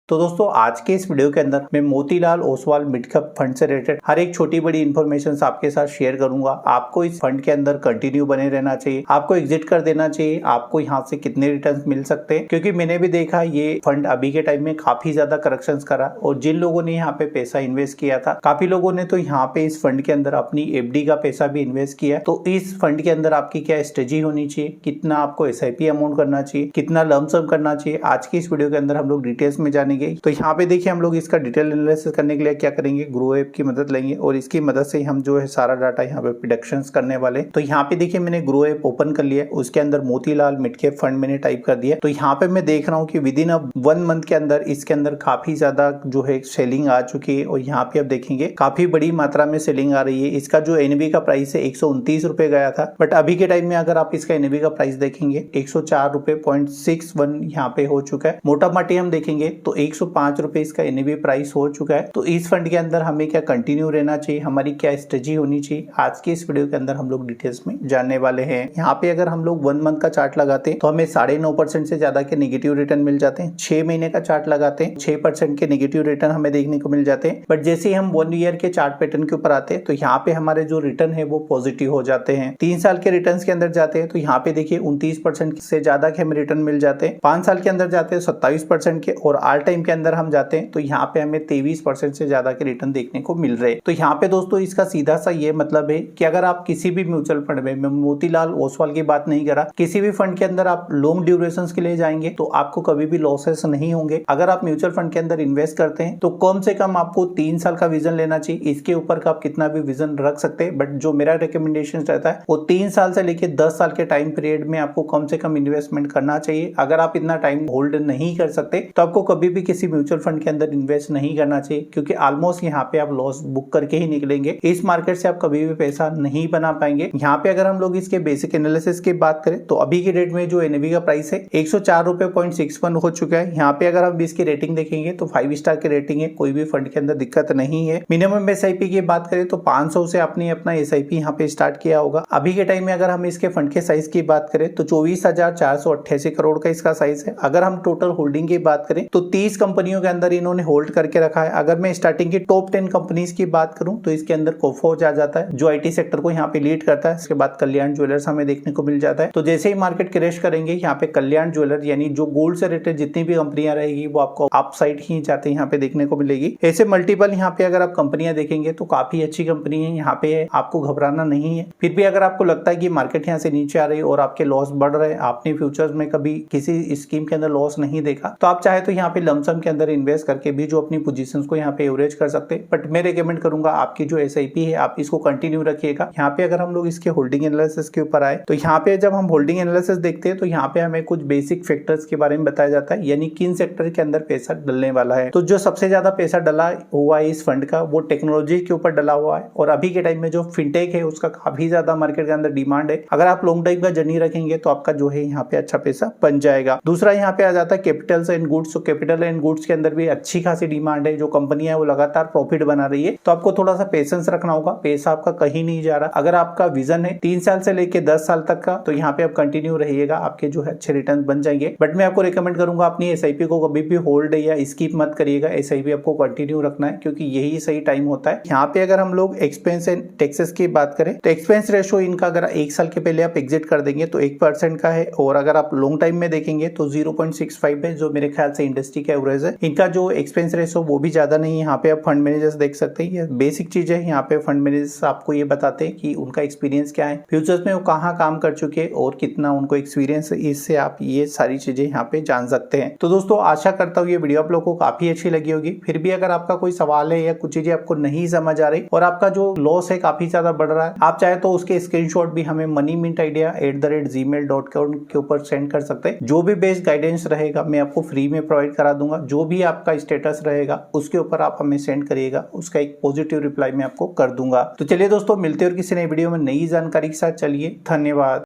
तो दोस्तों आज के इस वीडियो के अंदर मैं Motilal Oswal mid cap fund से रिलेटेड हर एक छोटी बड़ी इन्फॉर्मेशन आपके साथ शेयर करूंगा। आपको इस फंड के अंदर कंटिन्यू बने रहना चाहिए, आपको एग्जिट कर देना चाहिए, आपको यहाँ से कितने रिटर्न्स मिल सकते हैं, क्योंकि मैंने भी देखा ये फंड अभी के टाइम में काफी ज्यादा करेक्शंस करा और जिन लोगों ने यहाँ पे पैसा इन्वेस्ट किया था, काफी लोगों ने तो यहाँ पे इस फंड के अंदर अपनी एफडी का पैसा भी इन्वेस्ट किया। तो इस फंड के अंदर आपकी क्या स्ट्रेटेजी होनी चाहिए, कितना आपको एसआईपी अमाउंट करना चाहिए, कितना लमसम करना चाहिए, आज की इस वीडियो के अंदर हम लोग डिटेल्स में जानेंगे। तो यहाँ पे देखिए हम लोग इसका डिटेल एनालिसिस करने के लिए क्या करेंगे, ग्रो ऐप की मदद लेंगे और इसकी मदद से हम जो है सारा डाटा यहाँ पे प्रेडिक्शंस करने वाले। तो यहाँ पे देखिए मैंने ग्रो ऐप ओपन कर लिया, उसके अंदर मोतीलाल मिड कैप फंड मैंने टाइप कर दिया। तो यहाँ पे मैं देख रहा हूँ कि विद इन 1 मंथ के अंदर इसके अंदर काफी ज्यादा जो है सेलिंग आ चुकी है और यहाँ पे आप देखेंगे काफी बड़ी मात्रा में सेलिंग आ रही है। इसका जो एनबी का प्राइस है 129 रुपए गया था, बट अभी के टाइम में अगर आप इसका एनबी का प्राइस देखेंगे 104 रुपए 0.61 यहाँ पे हो चुका है। मोटा माटी हम देखेंगे तो 105 रुपए इसका एनबी प्राइस हो चुका है। तो इस फंड के अंदर हमें क्या कंटिन्यू रहना चाहिए, हमारी क्या स्ट्रेटेजी होनी चाहिए, आज की इस वीडियो के अंदर हम लोग डिटेल्स में जानने वाले हैं। यहाँ पे अगर हम लोग 1 मंथ का चार्ट लगाते हैं तो हमें 9.5% से ज्यादा के नेगेटिव रिटर्न मिल जाते हैं। 6 महीने का चार्ट लगाते हैं 6% के नेगेटिव रिटर्न हमें देखने को मिल जाते हैं। बट जैसे ही हम 1 ईयर के चार्ट पैटर्न के ऊपर आते हैं तो यहाँ पे हमारे जो रिटर्न है वो पॉजिटिव हो जाते हैं। 3 साल के रिटर्न के अंदर जाते हैं तो यहाँ पे देखिए 29% से ज्यादा के हमें रिटर्न मिल जाते हैं। 5 साल के अंदर जाते हैं 27% के और ऑल टाइम के अंदर हम जाते हैं तो यहाँ पे हमें 23% से ज्यादा के रिटर्न देखने को मिल रहे हैं। तो यहाँ पे दोस्तों इसका सीधा सा ये मतलब है कि अगर आप किसी भी म्यूचुअल फंड में, मैं मोतीलाल ओसवाल की बात नहीं करा, किसी भी फंड के अंदर आप लॉन्ग ड्यूरेशन के लिए जाएंगे तो आपको कभी भी लॉसेस नहीं होंगे। अगर आप म्यूचुअल फंड के अंदर इन्वेस्ट करते हैं तो कम से कम आपको 3 साल का विजन लेना चाहिए। इसके ऊपर का आप कितना भी विजन रख सकते हैं, बट जो मेरा रिकमेंडेशन रहता है वो 3 साल से लेकर 10 साल के टाइम पीरियड में आपको कम से कम इन्वेस्टमेंट करना चाहिए। अगर आप इतना टाइम होल्ड नहीं कर सकते तो आपको कभी भी किसी म्यूचुअल फंड के अंदर इन्वेस्ट नहीं करना चाहिए, क्योंकि ऑलमोस्ट यहाँ पे आप लॉस बुक करके ही निकलेंगे। इस मार्केट से आप कभी भी पैसा नहीं बना पाएंगे। यहाँ पे अगर हम लोग इसके बेसिक एनालिसिस की बात करें तो अभी की डेट में जो एनबी का प्राइस है 104 रुपए 0.61 हो चुका है। यहाँ पे अगर हम इसकी रेटिंग देखेंगे तो 5 स्टार की रेटिंग है, कोई भी फंड के अंदर दिक्कत नहीं है। मिनिमम एसआईपी की बात करें तो 500 से आपने अपना एसआईपी यहाँ पे स्टार्ट किया होगा। अभी के टाइम में अगर हम इसके फंड के साइज की बात करें तो 24,488 करोड़ का इसका साइज है। अगर हम टोटल होल्डिंग की बात करें तो 30 कंपनियों के अंदर इन्होंने होल्ड करके रखा है। अगर मैं स्टार्टिंग की टॉप 10 कंपनीज की बात करूं तो इसके अंदर कोफोर्ज आ जाता है जो आईटी सेक्टर को यहाँ पे लीड करता है। इसके बाद कल्याण ज्वेलर्स हमें देखने को मिल जाता है। तो जैसे ही मार्केट क्रैश करेंगे यहाँ पे कल्याण ज्वेलर यानी जो गोल्ड से रिलेटेड जितनी भी कंपनियां रहेगी वो आपको अप साइड ही जाते यहाँ पे देखने को मिलेगी। ऐसे मल्टीपल यहाँ पे अगर आप कंपनियां देखेंगे तो काफी अच्छी कंपनी है यहाँ पे, आपको घबराना नहीं है। फिर भी अगर आपको लगता है कि मार्केट यहाँ से नीचे आ रही है और आपके लॉस बढ़ रहे हैं, आपने फ्यूचर्स में कभी किसी स्कीम के अंदर लॉस नहीं देखा, तो आप चाहे तो यहाँ पे लमसम के अंदर इन्वेस्ट करके भी जो अपनी पोजीशंस को यहाँ पे एवरेज कर सकते हैं। बट मैं रेकमेंड करूंगा आपकी जो एसआईपी है आप इसको कंटिन्यू रखिएगा। यहाँ पे अगर हम लोग इसके होल्डिंग एनालिसिस के ऊपर आए तो यहाँ पे जब हम होल्डिंग एनालिसिस देखते हैं तो यहाँ पे हमें कुछ बेसिक फैक्टर्स के बारे में बताया जाता है, यानी किन सेक्टर के अंदर पैसा डलने वाला है। तो जो सबसे ज्यादा पैसा डला हुआ है इस फंड का वो टेक्नोलॉजी के ऊपर डला हुआ है और अभी के टाइम में जो फिनटेक है उसका काफी ज्यादा मार्केट के अंदर डिमांड है। अगर आप लॉन्ग टाइम का जर्नी रखेंगे तो आपका जो है यहाँ पे अच्छा पैसा बन जाएगा। दूसरा यहाँ पे आ जाता है कैपिटल्स एंड गुड्स। तो कैपिटल एंड गुड्स के अंदर भी अच्छी खासी डिमांड है, जो कंपनियां है वो लगातार प्रॉफिट बना रही है। तो आपको थोड़ा सा पेशेंस रखना होगा, पैसा आपका कहीं नहीं जा रहा। अगर आपका विजन है 3 साल से लेके 10 साल तक का तो यहाँ पे आप कंटिन्यू रहिएगा, आपके जो है अच्छे रिटर्न बन जाएंगे। बट मैं आपको रिकमेंड करूंगा अपनी एसआईपी को कभी भी होल्ड या स्किप मत करिएगा, एसआईपी आपको कंटिन्यू रखना है क्योंकि यही सही टाइम होता है। यहाँ पे अगर हम लोग एक्सपेंस एंड टैक्सेस की बात करें तो एक्सपेंस रेशो इनका अगर 1 साल के पहले आप एग्जिट कर देंगे तो 1% का है और अगर आप लॉन्ग टाइम में देखेंगे तो 0.65 है, जो मेरे ख्याल से इंडस्ट्री का एवरेज है। इनका जो एक्सपेंस रेशो वो भी ज्यादा नहीं है। यहाँ पे आप फंड मैनेजर्स देख सकते हैं, ये बेसिक चीज है। यहाँ पे फंड मैनेजर्स आपको ये बताते हैं कि उनका एक्सपीरियंस क्या है, फ्यूचर्स में वो कहाँ काम कर चुके हैं और कितना उनको एक्सपीरियंस है। इससे आप ये सारी चीजें यहाँ पे जान सकते हैं। तो दोस्तों आशा करता हूँ ये वीडियो आप लोगों को काफी अच्छी लगी होगी। फिर भी अगर आपका कोई सवाल है या कुछ चीजें आपको नहीं समझ आ रही और आपका जो लॉस है काफी ज्यादा बढ़ रहा है, आप चाहे तो उसके स्क्रीनशॉट भी हमें moneymintideya@gmail.com के ऊपर सेंड कर सकते हैं। जो भी बेस्ट गाइडेंस रहेगा मैं आपको फ्री में प्रोवाइड करा दूंगा। जो भी आपका स्टेटस रहेगा उसके ऊपर आप हमें सेंड करिएगा, उसका एक पॉजिटिव रिप्लाई मैं आपको कर दूंगा। तो चलिए दोस्तों मिलते हैं और किसी नई वीडियो में नई जानकारी के साथ। चलिए धन्यवाद।